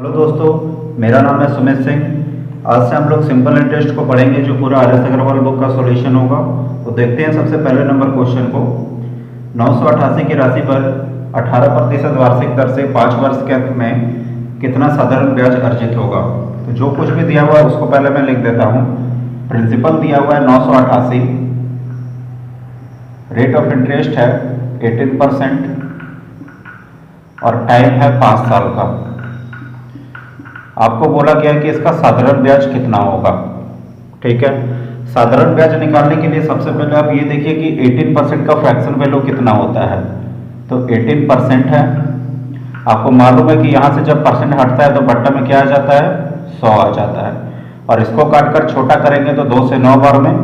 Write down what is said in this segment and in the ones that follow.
Hello दोस्तों, मेरा नाम है सुमित सिंह। आज से हम लोग सिंपल इंटरेस्ट को पढ़ेंगे जो पूरा आर एस अग्रवाल बुक का सॉल्यूशन होगा। तो देखते हैं सबसे पहले नंबर क्वेश्चन को। 988 की राशि पर 18% वार्षिक दर से 5 वर्ष के अंत में कितना साधारण ब्याज अर्जित होगा। तो जो कुछ भी दिया हुआ है उसको पहले मैं लिख देता हूँ। प्रिंसिपल दिया हुआ है 988, रेट ऑफ इंटरेस्ट है 18% और टाइम है 5 साल का। आपको बोला गया है कि इसका साधारण ब्याज कितना होगा। ठीक है, साधारण ब्याज निकालने के लिए सबसे पहले आप ये देखिए कि 18% का फ्रैक्शन वैल्यू कितना होता है। तो 18% है। आपको मालूम है कि यहाँ से जब परसेंट हटता है तो बट्टा में क्या आ जाता है, 100 आ जाता है। और इसको काटकर छोटा करेंगे तो 2 से 9 बार में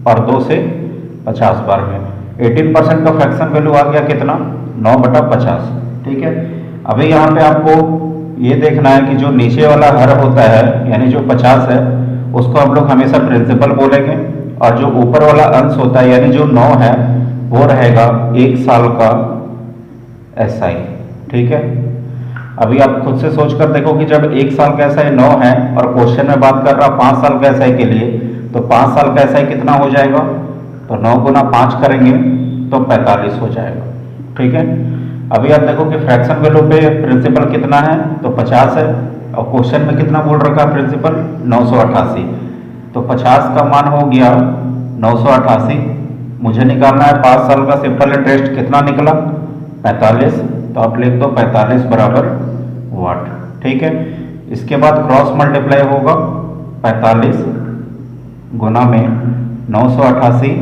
और 2 से 50 बार में। 18% का फ्रैक्शन वैल्यू आ गया कितना, 9/50। ठीक है, अभी यहाँ पे आपको ये देखना है कि जो नीचे वाला हर होता है यानी जो 50 है उसको हम लोग हमेशा प्रिंसिपल बोलेंगे, और जो ऊपर वाला अंश होता है यानी जो 9 है वो रहेगा 1 साल का SI। ठीक है, अभी आप खुद से सोच कर देखो कि जब 1 साल का SI 9 है और क्वेश्चन में बात कर रहा 5 साल का SI के लिए, तो 5 साल का SI कितना हो जाएगा। तो 9 गुना 5 करेंगे तो 45 हो जाएगा। ठीक है, अभी आप देखो कि फ्रैक्शन वैल्यू पे प्रिंसिपल कितना है, तो 50 है और क्वेश्चन में कितना बोल रखा है प्रिंसिपल, 988। तो 50 का मान हो गया 988। मुझे निकालना है 5 साल का सिंपल इंटरेस्ट कितना निकला, 45। तो आप लिख दो 45 बराबर वाट। ठीक है, इसके बाद क्रॉस मल्टीप्लाई होगा 45 गुना में 988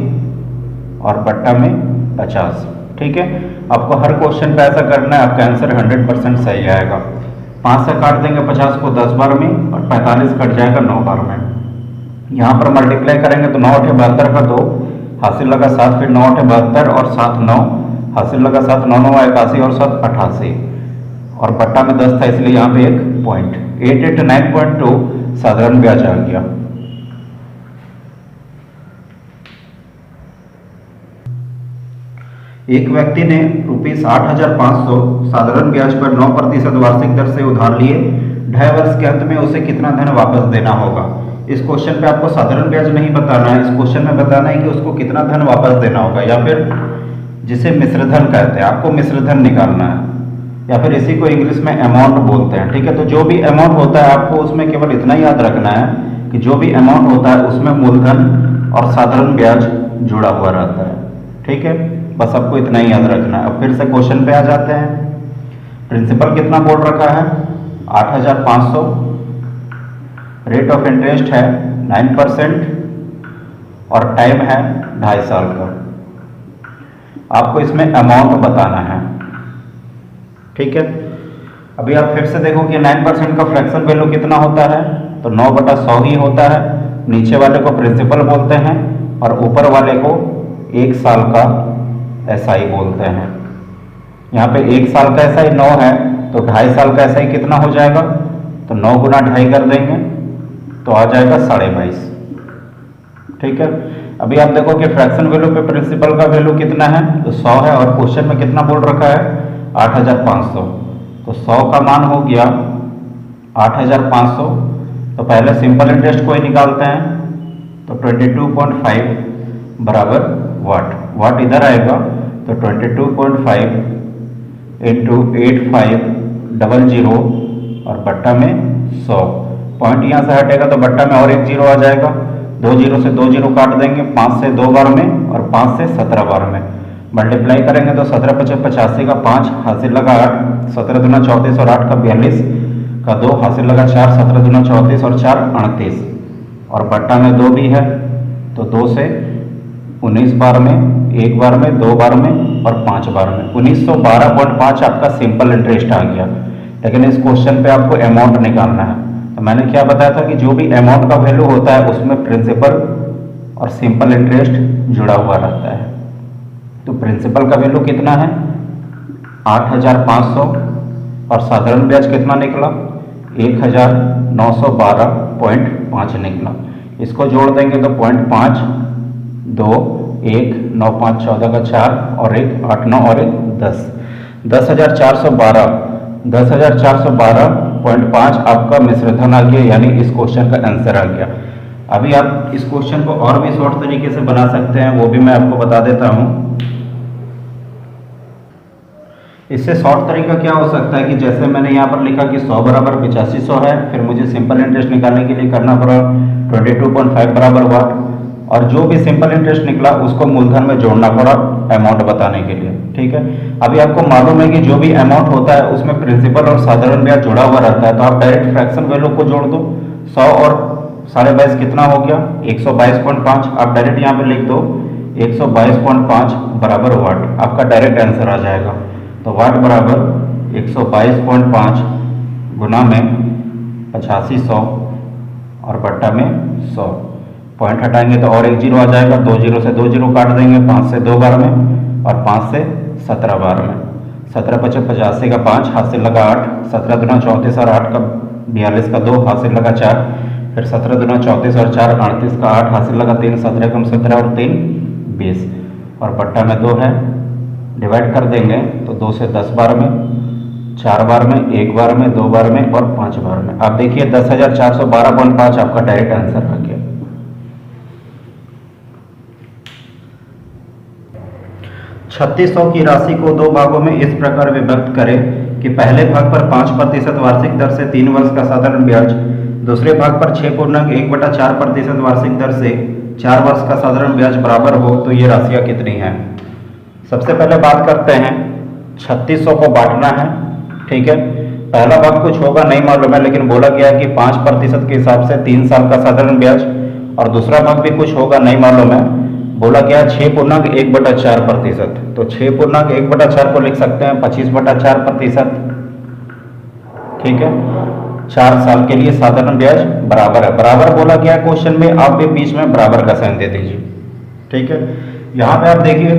और बट्टा में 50। ठीक है, आपको हर क्वेश्चन पे ऐसा करना है, आपका आंसर 100% सही आएगा। 5 से काट देंगे 50 को 10 बार में और 45 कट जाएगा 9 बार में। यहाँ पर मल्टीप्लाई करेंगे तो 9 8 72 का 2 हासिल लगा 7, फिर 9 8 72 और 7 9 हासिल लगा 7 9 9 81 और 7 88 और बट्टा में 10 था इसलिए यहाँ पे एक पॉइंट 889.2 साधारण ब्याज आ गया। एक व्यक्ति ने ₹8,500 साधारण ब्याज पर 9% वार्षिक दर से उधार लिए। 2.5 वर्ष के अंत में उसे कितना धन वापस देना होगा। इस क्वेश्चन पे आपको साधारण ब्याज नहीं बताना है, इस क्वेश्चन में बताना है कि उसको कितना धन वापस देना होगा, या फिर जिसे मिश्रधन कहते हैं, आपको मिश्रधन निकालना है, या फिर इसी को इंग्लिश में अमाउंट बोलते हैं। ठीक है, तो जो भी अमाउंट होता है आपको उसमें केवल इतना याद रखना है कि जो भी अमाउंट होता है उसमें मूलधन और साधारण ब्याज जुड़ा हुआ रहता है। ठीक है, बस आपको इतना ही याद रखना है। अब फिर से क्वेश्चन पे आ जाते हैं। प्रिंसिपल कितना बोल रखा है, 8,500। रेट ऑफ इंटरेस्ट है 9% और टाइम है 2.5 साल का। आपको इसमें अमाउंट बताना है। ठीक है, अभी आप फिर से देखो कि 9% का फ्रैक्शन वैल्यू कितना होता है, तो 9/100 ही होता है। नीचे वाले को प्रिंसिपल बोलते हैं और ऊपर वाले को 1 साल का SI बोलते हैं। यहाँ पे 1 साल का SI 9 है तो 2.5 साल का SI कितना हो जाएगा, तो 9 गुना 2.5 कर देंगे तो आ जाएगा 22.5। ठीक है, अभी आप देखो कि फ्रैक्शन वैल्यू पे प्रिंसिपल का वैल्यू कितना है, तो 100 है और क्वेश्चन में कितना बोल रखा है, 8,500। तो 100 का मान हो गया 8,500। तो पहले सिंपल इंटरेस्ट को ही निकालते हैं, तो 22.5 बराबर वाट। वाट इधर आएगा तो 22.5 इंटू 8500 और बट्टा में 100। पॉइंट यहाँ से हटेगा तो बट्टा में और एक जीरो आ जाएगा। 2 जीरो से 2 जीरो काट देंगे, 5 से 2 बार में और 5 से 17 बार में। मल्टीप्लाई करेंगे तो 17 × 85 का 5 हासिल लगा 8, 17 दूना 34 और 8 का 42 का 2 हासिल लगा 4, 17 दूना 34 और 4 38 और बट्टा में 2 भी है तो 2 से 19 बार में, 1 बार में, 2 बार में और 5 बार में 1912.5 आपका सिंपल इंटरेस्ट आ गया। लेकिन इस क्वेश्चन पे आपको अमाउंट निकालना है। तो मैंने क्या बताया था कि जो भी अमाउंट का वैल्यू होता है उसमें प्रिंसिपल और सिंपल इंटरेस्ट जुड़ा हुआ रहता है। तो प्रिंसिपल का वैल्यू कितना है, 8,500 और साधारण ब्याज कितना निकला, 1,912.5 निकला। इसको जोड़ देंगे तो 0.5 2 1 9 5 14 का 4 और 1 8 9 और 1 10 10,412 0.5 आपका मिश्रधन आ गया, यानी इस क्वेश्चन का आंसर आ गया। अभी आप इस क्वेश्चन को और भी शॉर्ट तरीके से बना सकते हैं, वो भी मैं आपको बता देता हूँ। इससे शॉर्ट तरीका क्या हो सकता है कि जैसे मैंने यहाँ पर लिखा कि 100 बराबर 8500 है, फिर मुझे सिंपल इंटरेस्ट निकालने के लिए करना पड़ा 22.5 बराबर वाट, और जो भी सिंपल इंटरेस्ट निकला उसको मूलधन में जोड़ना पड़ा अमाउंट बताने के लिए। ठीक है, अभी आपको मालूम है कि जो भी अमाउंट होता है उसमें प्रिंसिपल और साधारण ब्याज जुड़ा हुआ रहता है, तो आप डायरेक्ट फ्रैक्शन वैल्यू को जोड़ दो। 100 और 22.5 कितना हो गया? 122.5। आप डायरेक्ट यहाँ पे लिख दो 122.5 बराबर वाट, आपका डायरेक्ट आंसर आ जाएगा। तो वाट बराबर 122.5 गुना में 8500 और बट्टा में 100, पॉइंट हटाएंगे तो और एक जीरो आ जाएगा, 2 जीरो से 2 जीरो काट देंगे, 5 से 2 बार में और 5 से 17 बार में। 17 पचे 85 का 5, हाथ से लगा 8, 17 दुना 34 और 8 का 42 का 2, हाथ से लगा 4, फिर 17 दुना 34 और 4 38 का 8, हाथ से लगा 3, 17 कम 17 और 3 20, और बट्टा में 2 है। डिवाइड कर देंगे तो 2 से 10 बार में, 4 बार में, 1 बार में, 2 बार में और 5 बार में। आप देखिए 10,412.5 आपका डायरेक्ट आंसर आ गया। 3600 की राशि को दो भागों में इस प्रकार विभक्त करें कि पहले भाग पर 5% वार्षिक दर से 3 वर्ष का साधारण ब्याज, दूसरे भाग पर 6.1/4% वार्षिक दर से 4 वर्ष का साधारण ब्याज बराबर हो, तो ये राशियां कितनी हैं? सबसे पहले बात करते हैं 3600 को बांटना है। ठीक है, पहला भाग कुछ होगा नहीं मालूम है, लेकिन बोला गया है कि 5% के हिसाब से 3 साल का साधारण ब्याज, और दूसरा भाग भी कुछ होगा नहीं मालूम है, बोला गया 6.1/4%। तो 6.1/4 को लिख सकते हैं 25/4%। ठीक है, 4 साल के लिए साधारण ब्याज बराबर है, बराबर बोला गया क्वेश्चन में, आप भी बीच में बराबर का साइन दे दीजिए। ठीक है, यहाँ पे आप देखिए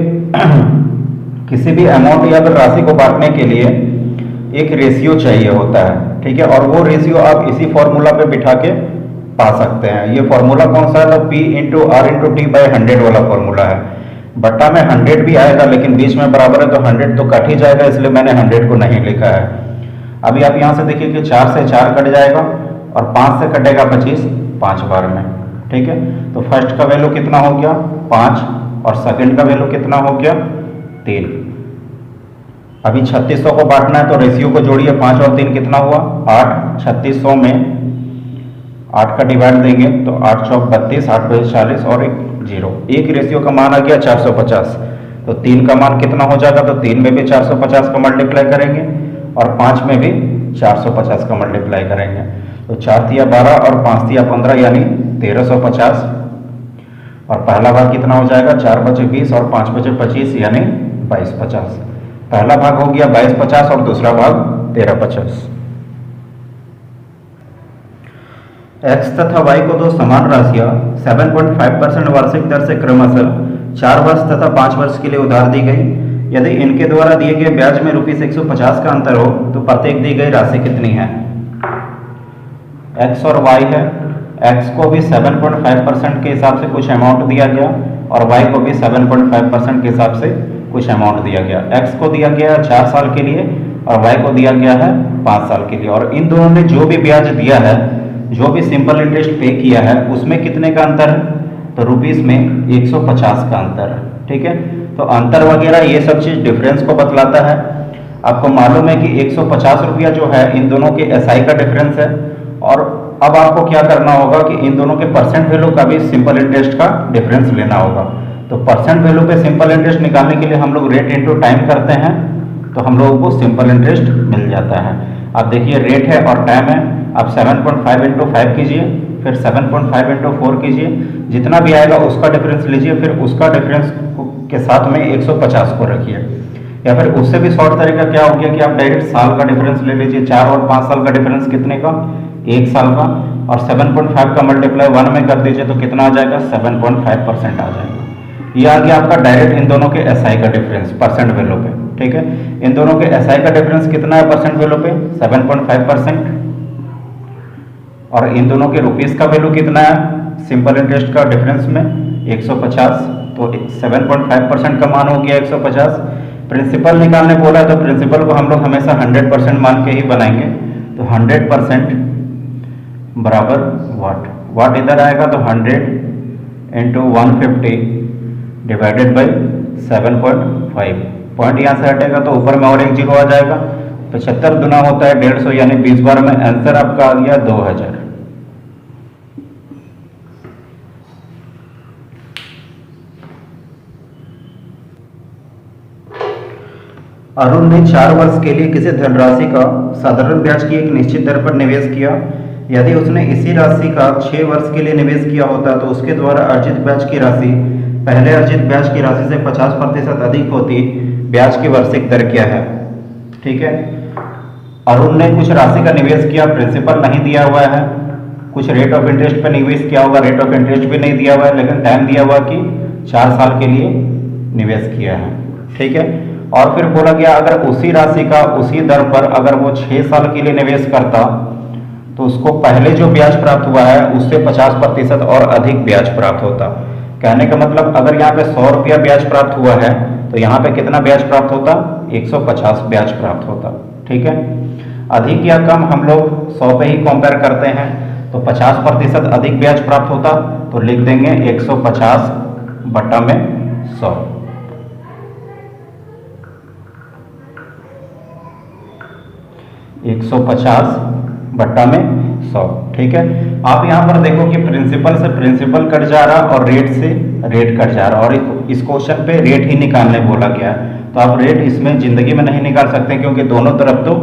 किसी भी अमाउंट या फिर राशि को बांटने के लिए एक रेशियो चाहिए होता है। ठीक है, और वो रेशियो आप इसी फॉर्मूला पे बिठा के पा सकते हैं। ये फॉर्मूला कौन सा है? तो P into R into T by 100 वाला फॉर्मूला है। बट्टा में 100 भी आएगा, लेकिन बीच में बराबर है तो 100 तो कट ही जाएगा, इसलिए मैंने 100 को नहीं लिखा है। अभी आप यहाँ से देखिए कि 4 से 4 कट जाएगा और 5 से कटेगा 25 5 बार में। ठीक है, तो फर्स्ट का वैल्यू कितना हो गया? 5, और सेकंड का वैल्यू कितना हो गया? 3। अभी 3600 को बांटना है तो रेशियो को जोड़िए, 5 और 3 कितना हुआ? 8। 3600 में 8 का डिवाइड देंगे तो 8 चौक 32, 8 बजे 40 और 1 जीरो। एक रेशियो का मान आ गया 450, तो 3 का मान कितना हो जाएगा? तो 3 में भी 450 का मल्टीप्लाई करेंगे और 5 में भी 450 का मल्टीप्लाई करेंगे, तो 4 तिया 12 और 5 तिया 15 यानी 1350। और पहला भाग कितना हो जाएगा? 4 बचे 20 और 5 बचे 25 यानी 2250। पहला भाग हो गया 2250 और दूसरा भाग 1350। x तथा y को दो समान राशियां 7.5% वार्षिक दर से क्रमशः 4 वर्ष तथा 5 वर्ष के लिए उधार दी गई। यदि इनके द्वारा दिए गए ब्याज में ₹150 का अंतर हो तो प्रत्येक दी गई राशि कितनी है? x और y है, x को भी 7.5% के हिसाब से कुछ अमाउंट दिया गया और y को भी 7.5% के हिसाब से कुछ अमाउंट दिया गया। x को दिया गया है 4 साल के लिए और y को दिया गया है 5 साल के लिए, और इन दोनों ने जो भी ब्याज दिया है, जो भी सिंपल इंटरेस्ट पे किया है, उसमें कितने का अंतर है? तो रुपीस में 150 का अंतर है। ठीक है, तो अंतर वगैरह ये सब चीज़ डिफरेंस को बतलाता है। आपको मालूम है कि 150 रुपया जो है इन दोनों के SI का डिफरेंस है, और अब आपको क्या करना होगा कि इन दोनों के परसेंट वैल्यू का भी सिंपल इंटरेस्ट का डिफरेंस लेना होगा। तो परसेंट वैल्यू पे सिंपल इंटरेस्ट निकालने के लिए हम लोग रेट इंटू टाइम करते हैं, तो हम लोगों को सिंपल इंटरेस्ट मिल जाता है। आप देखिए रेट है और टाइम है, आप 7.5 इंटू 5 कीजिए, फिर 7.5 इंटू 4 कीजिए, जितना भी आएगा उसका डिफरेंस लीजिए, फिर उसका डिफरेंस के साथ में 150 को रखिए। या फिर उससे भी शॉर्ट तरीका क्या हो गया कि आप डायरेक्ट साल का डिफरेंस ले लीजिए। 4 और 5 साल का डिफरेंस कितने का? 1 साल का, और 7.5 का मल्टीप्लाई 1 में कर दीजिए तो कितना आ जाएगा? 7.5% आ जाएगा। ये आ गया आपका डायरेक्ट इन दोनों के SI का डिफरेंस परसेंट वैल्यू पे। ठीक है, इन दोनों के SI का डिफरेंस कितना है परसेंट वैल्यू पे? 7.5%। और इन दोनों के रुपीस का वैल्यू कितना है सिंपल इंटरेस्ट का डिफरेंस में? 150। तो 7.5% का मान हो गया 150। प्रिंसिपल निकालने बोला है तो प्रिंसिपल को हम लोग हमेशा 100% मान के ही बनाएंगे। तो 100% बराबर वाट। वाट इधर आएगा तो 100 इंटू 150 डिवाइडेड बाई 7.5। पॉइंट यहाँ से हटेगा तो ऊपर में और एक जीरो आ जाएगा। 75 गुना होता है 150, यानी 20 बार में आंसर आपका आ गया 2000। अरुण ने 4 वर्ष के लिए किसी धनराशि का साधारण ब्याज की एक निश्चित दर पर निवेश किया। यदि उसने इसी राशि का 6 वर्ष के लिए निवेश किया होता तो उसके द्वारा अर्जित ब्याज की राशि पहले अर्जित ब्याज की राशि से 50% अधिक होती। ब्याज की वार्षिक दर क्या है? ठीक है, अरुण ने कुछ राशि का निवेश किया, प्रिंसिपल नहीं दिया हुआ है, कुछ रेट ऑफ इंटरेस्ट पर निवेश किया होगा, रेट ऑफ इंटरेस्ट भी नहीं दिया हुआ है, लेकिन टाइम दिया हुआ कि 4 साल के लिए निवेश किया है। ठीक है, और फिर बोला गया अगर उसी राशि का उसी दर पर अगर वो 6 साल के लिए निवेश करता तो उसको पहले जो ब्याज प्राप्त हुआ है उससे 50% और अधिक ब्याज प्राप्त होता। कहने का मतलब अगर यहाँ पे 100 रुपया ब्याज प्राप्त हुआ है तो यहाँ पे कितना ब्याज प्राप्त होता? 150 ब्याज प्राप्त होता। ठीक है, अधिक या कम हम लोग 100 पे ही कंपेयर करते हैं, तो 50% अधिक ब्याज प्राप्त होता तो लिख देंगे 150 बटा में 100। एक 150 बट्टा में 100। ठीक है, आप यहां पर देखो कि प्रिंसिपल से प्रिंसिपल कट जा रहा और रेट से रेट कट जा रहा, और इस क्वेश्चन पे रेट ही निकालने बोला गया है। तो आप रेट इसमें जिंदगी में नहीं निकाल सकते क्योंकि दोनों तरफ तो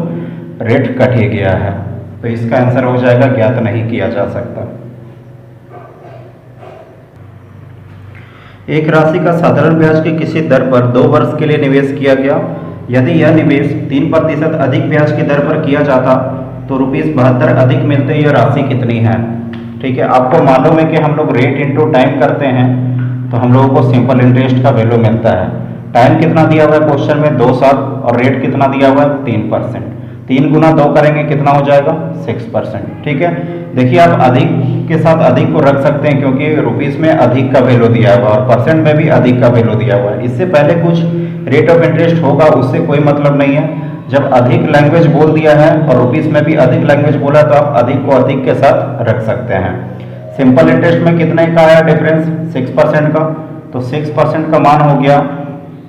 रेट कट ही गया है। तो इसका आंसर हो जाएगा ज्ञात नहीं किया जा सकता। एक राशि का साधारण ब्याज की किसी दर पर 2 वर्ष के लिए निवेश किया गया। यदि यह निवेश 3% अधिक ब्याज की दर पर किया जाता तो ₹72 अधिक मिलते। यह राशि कितनी है? ठीक है, आपको मालूम है कि हम लोग रेट इंटू टाइम करते हैं तो हम लोगों को सिंपल इंटरेस्ट का वैल्यू मिलता है। टाइम कितना दिया हुआ है क्वेश्चन में? 2 साल, और रेट कितना दिया हुआ है? 3%। 3 गुना 2 करेंगे कितना हो जाएगा? 6%। ठीक है, देखिए आप अधिक के साथ अधिक को रख सकते हैं क्योंकि रुपीस में अधिक का वैल्यू दिया हुआ है और परसेंट में भी अधिक का वैल्यू दिया हुआ है। इससे पहले कुछ रेट ऑफ इंटरेस्ट होगा, उससे कोई मतलब नहीं है। जब अधिक लैंग्वेज बोल दिया है और रुपीस में भी अधिक लैंग्वेज बोला तो आप अधिक को अधिक के साथ रख सकते हैं। सिंपल इंटरेस्ट में कितने का आया डिफरेंस? 6% का, तो 6% का मान हो गया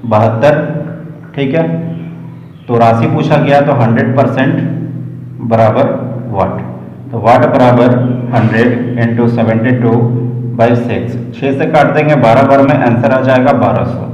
72। ठीक है, तो राशि पूछा गया तो 100% बराबर वाट। तो वाट बराबर 100 इंटू 72/6। 6 से काट देंगे 12 बार में आंसर आ जाएगा 1200।